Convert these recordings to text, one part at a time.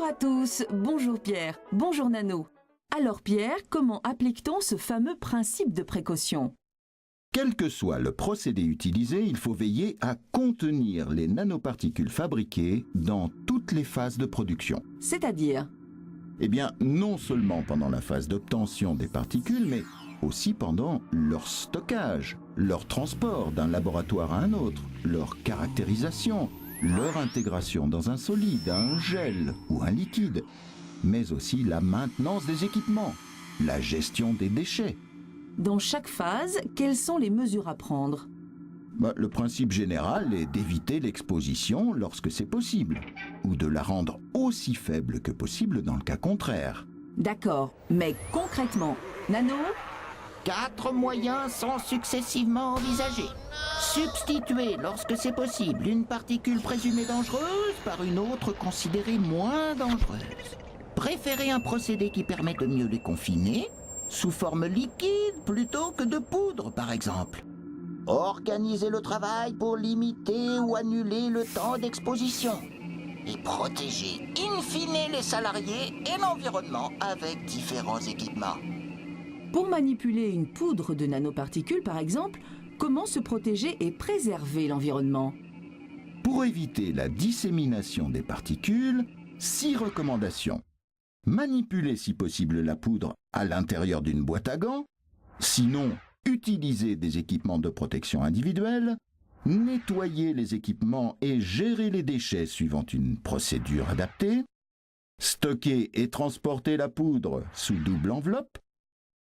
à tous, bonjour Pierre, bonjour Nano. Alors Pierre, comment applique-t-on ce fameux principe de précaution? Quel que soit le procédé utilisé, il faut veiller à contenir les nanoparticules fabriquées dans toutes les phases de production. C'est-à-dire? Eh bien, non seulement pendant la phase d'obtention des particules, mais aussi pendant leur stockage, leur transport d'un laboratoire à un autre, leur caractérisation, leur intégration dans un solide, un gel ou un liquide, mais aussi la maintenance des équipements, la gestion des déchets. Dans chaque phase, quelles sont les mesures à prendre? Le principe général est d'éviter l'exposition lorsque c'est possible, ou de la rendre aussi faible que possible dans le cas contraire. D'accord, mais concrètement, Nano? 4 moyens sont successivement envisagés. Substituer, lorsque c'est possible, une particule présumée dangereuse par une autre considérée moins dangereuse. Préférer un procédé qui permet de mieux les confiner, sous forme liquide plutôt que de poudre, par exemple. Organiser le travail pour limiter ou annuler le temps d'exposition. Et protéger in fine les salariés et l'environnement avec différents équipements. Pour manipuler une poudre de nanoparticules, par exemple, comment se protéger et préserver l'environnement? Pour éviter la dissémination des particules, 6 recommandations. Manipuler si possible la poudre à l'intérieur d'une boîte à gants, sinon utiliser des équipements de protection individuelle, nettoyer les équipements et gérer les déchets suivant une procédure adaptée, stocker et transporter la poudre sous double enveloppe,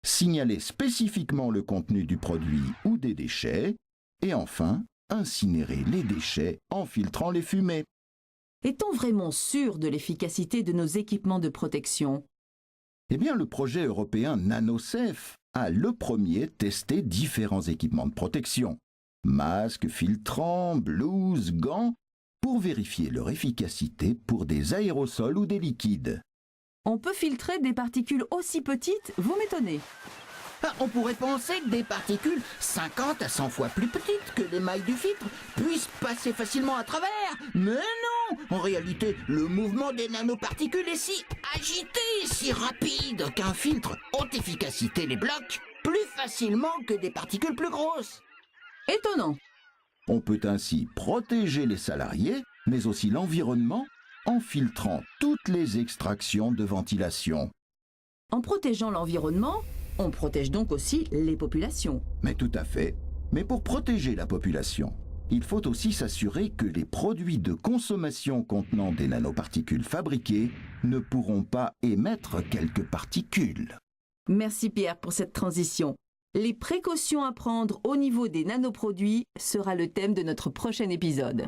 signaler spécifiquement le contenu du produit ou des déchets, et enfin, incinérer les déchets en filtrant les fumées. Est-on vraiment sûr de l'efficacité de nos équipements de protection? Eh bien, le projet européen NanoSafe a le premier testé différents équipements de protection, masques, filtrants, blouses, gants, pour vérifier leur efficacité pour des aérosols ou des liquides. On peut filtrer des particules aussi petites? Vous m'étonnez. On pourrait penser que des particules 50 à 100 fois plus petites que les mailles du filtre puissent passer facilement à travers. Mais non! En réalité, le mouvement des nanoparticules est si agité, si rapide qu'un filtre haute efficacité les bloque plus facilement que des particules plus grosses. Étonnant. On peut ainsi protéger les salariés, mais aussi l'environnement, en filtrant toutes les extractions de ventilation. En protégeant l'environnement, on protège donc aussi les populations. Mais tout à fait. Mais pour protéger la population, il faut aussi s'assurer que les produits de consommation contenant des nanoparticules fabriquées ne pourront pas émettre quelques particules. Merci Pierre pour cette transition. Les précautions à prendre au niveau des nanoproduits sera le thème de notre prochain épisode.